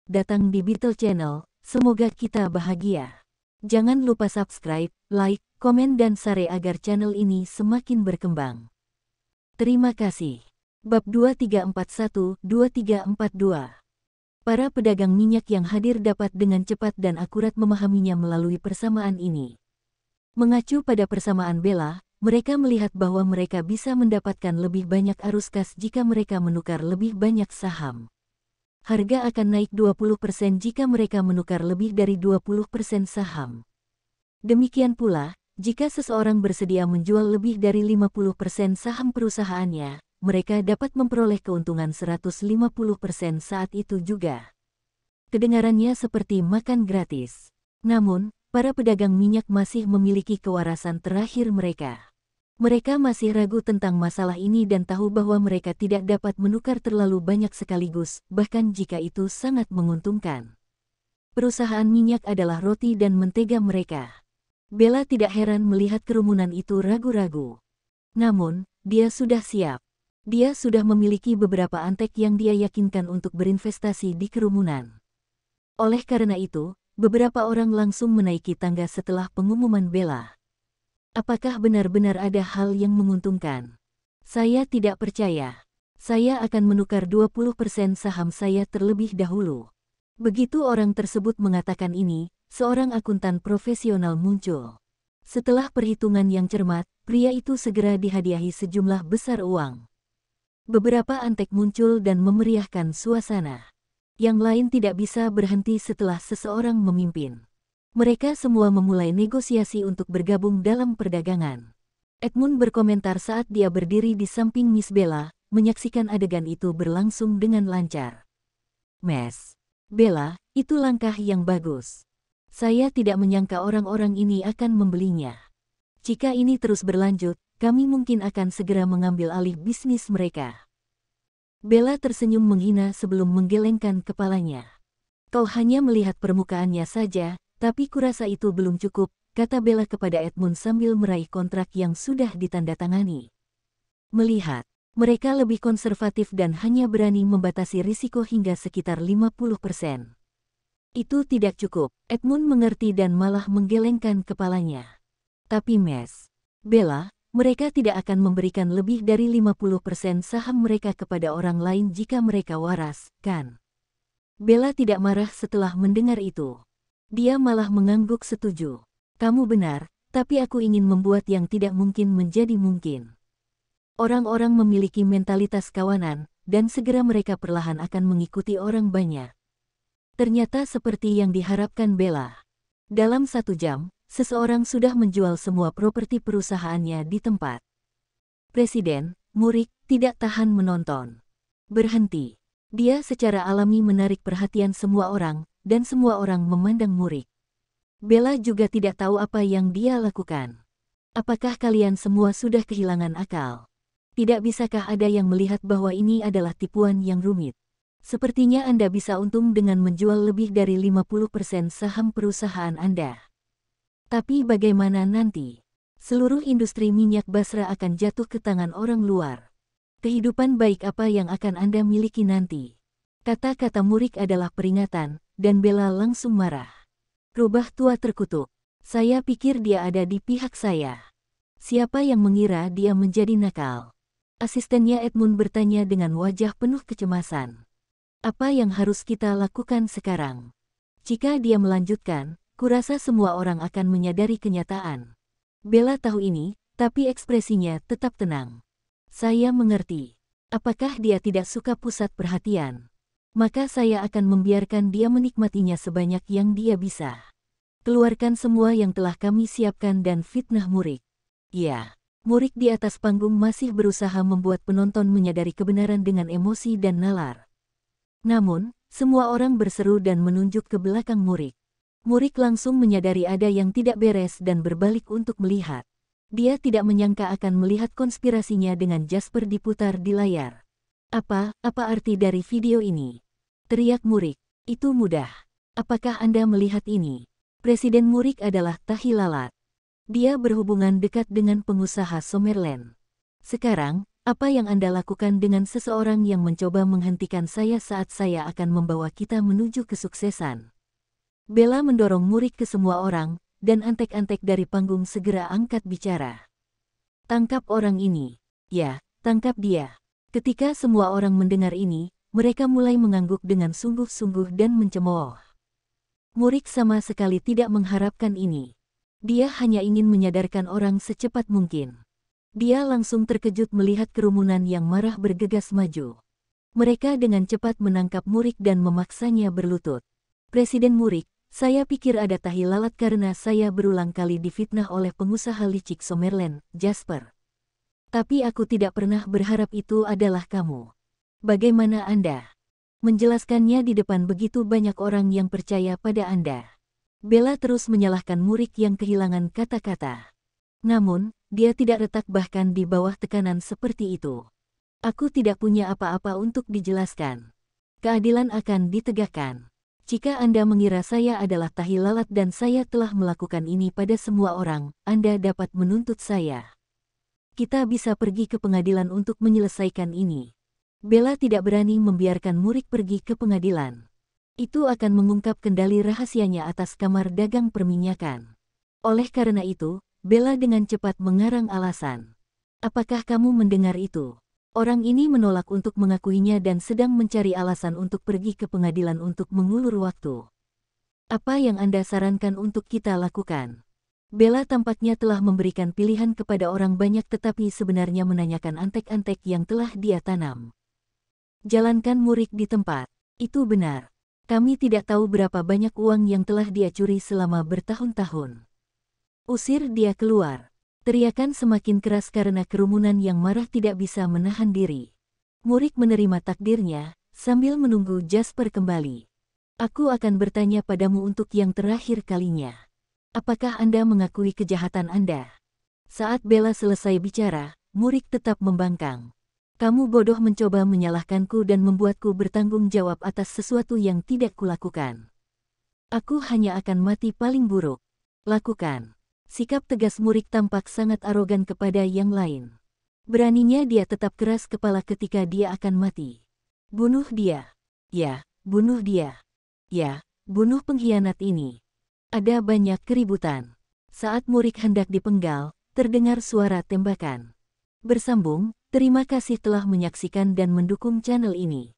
datang di Beetle Channel, semoga kita bahagia. Jangan lupa subscribe, like, komen dan share agar channel ini semakin berkembang. Terima kasih. Bab 2341-2342. Para pedagang minyak yang hadir dapat dengan cepat dan akurat memahaminya melalui persamaan ini. Mengacu pada persamaan Bella, mereka melihat bahwa mereka bisa mendapatkan lebih banyak arus kas jika mereka menukar lebih banyak saham. Harga akan naik 20% jika mereka menukar lebih dari 20% saham. Demikian pula, jika seseorang bersedia menjual lebih dari 50% saham perusahaannya, mereka dapat memperoleh keuntungan 150% saat itu juga. Kedengarannya seperti makan gratis. Namun, para pedagang minyak masih memiliki kewarasan terakhir mereka. Mereka masih ragu tentang masalah ini dan tahu bahwa mereka tidak dapat menukar terlalu banyak sekaligus, bahkan jika itu sangat menguntungkan. Perusahaan minyak adalah roti dan mentega mereka. Bella tidak heran melihat kerumunan itu ragu-ragu. Namun, dia sudah siap. Dia sudah memiliki beberapa antek yang dia yakinkan untuk berinvestasi di kerumunan. Oleh karena itu, beberapa orang langsung menaiki tangga setelah pengumuman Bella. Apakah benar-benar ada hal yang menguntungkan? Saya tidak percaya. Saya akan menukar 20% saham saya terlebih dahulu. Begitu orang tersebut mengatakan ini, seorang akuntan profesional muncul. Setelah perhitungan yang cermat, pria itu segera dihadiahi sejumlah besar uang. Beberapa antek muncul dan memeriahkan suasana. Yang lain tidak bisa berhenti setelah seseorang memimpin. Mereka semua memulai negosiasi untuk bergabung dalam perdagangan. Edmund berkomentar saat dia berdiri di samping Miss Bella, menyaksikan adegan itu berlangsung dengan lancar. Miss Bella, itu langkah yang bagus. Saya tidak menyangka orang-orang ini akan membelinya. Jika ini terus berlanjut, kami mungkin akan segera mengambil alih bisnis mereka. Bella tersenyum menghina sebelum menggelengkan kepalanya. Kau hanya melihat permukaannya saja, tapi kurasa itu belum cukup, kata Bella kepada Edmund sambil meraih kontrak yang sudah ditandatangani. Melihat, mereka lebih konservatif dan hanya berani membatasi risiko hingga sekitar 50%. Itu tidak cukup, Edmund mengerti dan malah menggelengkan kepalanya. Tapi Miss Bella, mereka tidak akan memberikan lebih dari 50% saham mereka kepada orang lain jika mereka waras, kan? Bella tidak marah setelah mendengar itu. Dia malah mengangguk setuju. Kamu benar, tapi aku ingin membuat yang tidak mungkin menjadi mungkin. Orang-orang memiliki mentalitas kawanan, dan segera mereka perlahan akan mengikuti orang banyak. Ternyata seperti yang diharapkan Bella. Dalam 1 jam, seseorang sudah menjual semua properti perusahaannya di tempat. Presiden, Murik, tidak tahan menonton. Berhenti. Dia secara alami menarik perhatian semua orang, dan semua orang memandang Murik. Bella juga tidak tahu apa yang dia lakukan. Apakah kalian semua sudah kehilangan akal? Tidak bisakah ada yang melihat bahwa ini adalah tipuan yang rumit? Sepertinya Anda bisa untung dengan menjual lebih dari 50% saham perusahaan Anda. Tapi bagaimana nanti? Seluruh industri minyak Basra akan jatuh ke tangan orang luar. Kehidupan baik apa yang akan Anda miliki nanti? Kata-kata Murik adalah peringatan, dan Bella langsung marah. Rubah tua terkutuk. Saya pikir dia ada di pihak saya. Siapa yang mengira dia menjadi nakal? Asistennya Edmund bertanya dengan wajah penuh kecemasan. Apa yang harus kita lakukan sekarang? Jika dia melanjutkan, kurasa semua orang akan menyadari kenyataan. Bella tahu ini, tapi ekspresinya tetap tenang. Saya mengerti. Apakah dia tidak suka pusat perhatian? Maka saya akan membiarkan dia menikmatinya sebanyak yang dia bisa. Keluarkan semua yang telah kami siapkan dan fitnah Murik. Ya, Murik di atas panggung masih berusaha membuat penonton menyadari kebenaran dengan emosi dan nalar. Namun, semua orang berseru dan menunjuk ke belakang Murik. Murik langsung menyadari ada yang tidak beres dan berbalik untuk melihat. Dia tidak menyangka akan melihat konspirasinya dengan Jasper diputar di layar. Apa arti dari video ini? Teriak Murik. Itu mudah. Apakah Anda melihat ini? Presiden Murik adalah tahi lalat. Dia berhubungan dekat dengan pengusaha Summerland. Sekarang, Apa yang Anda lakukan dengan seseorang yang mencoba menghentikan saya saat saya akan membawa kita menuju kesuksesan? Bella mendorong Murik ke semua orang, dan antek-antek dari panggung segera angkat bicara. Tangkap orang ini. Ya, tangkap dia. Ketika semua orang mendengar ini, mereka mulai mengangguk dengan sungguh-sungguh dan mencemooh. Murik sama sekali tidak mengharapkan ini. Dia hanya ingin menyadarkan orang secepat mungkin. Dia langsung terkejut melihat kerumunan yang marah bergegas maju. Mereka dengan cepat menangkap Murik dan memaksanya berlutut. Presiden Murik, saya pikir ada tahi lalat karena saya berulang kali difitnah oleh pengusaha licik Summerland, Jasper. Tapi aku tidak pernah berharap itu adalah kamu. Bagaimana Anda menjelaskannya di depan begitu banyak orang yang percaya pada Anda? Bella terus menyalahkan Murik yang kehilangan kata-kata. Namun, dia tidak retak bahkan di bawah tekanan seperti itu. Aku tidak punya apa-apa untuk dijelaskan. Keadilan akan ditegakkan. Jika Anda mengira saya adalah tahi lalat dan saya telah melakukan ini pada semua orang, Anda dapat menuntut saya. Kita bisa pergi ke pengadilan untuk menyelesaikan ini. Bella tidak berani membiarkan Murik pergi ke pengadilan. Itu akan mengungkap kendali rahasianya atas kamar dagang perminyakan. Oleh karena itu, Bella dengan cepat mengarang alasan. Apakah kamu mendengar itu? Orang ini menolak untuk mengakuinya dan sedang mencari alasan untuk pergi ke pengadilan untuk mengulur waktu. Apa yang Anda sarankan untuk kita lakukan? Bella tampaknya telah memberikan pilihan kepada orang banyak tetapi sebenarnya menanyakan antek-antek yang telah dia tanam. Jalankan Murik di tempat. Itu benar. Kami tidak tahu berapa banyak uang yang telah dia curi selama bertahun-tahun. Usir dia keluar. Teriakan semakin keras karena kerumunan yang marah tidak bisa menahan diri. Murik menerima takdirnya, sambil menunggu Jasper kembali. Aku akan bertanya padamu untuk yang terakhir kalinya. Apakah Anda mengakui kejahatan Anda? Saat Bella selesai bicara, Murik tetap membangkang. Kamu bodoh mencoba menyalahkanku dan membuatku bertanggung jawab atas sesuatu yang tidak kulakukan. Aku hanya akan mati paling buruk. Lakukan. Sikap tegas Murik tampak sangat arogan kepada yang lain. Beraninya dia tetap keras kepala ketika dia akan mati. Bunuh dia. Ya, bunuh dia. Ya, bunuh pengkhianat ini. Ada banyak keributan. Saat Murik hendak dipenggal, terdengar suara tembakan. Bersambung, terima kasih telah menyaksikan dan mendukung channel ini.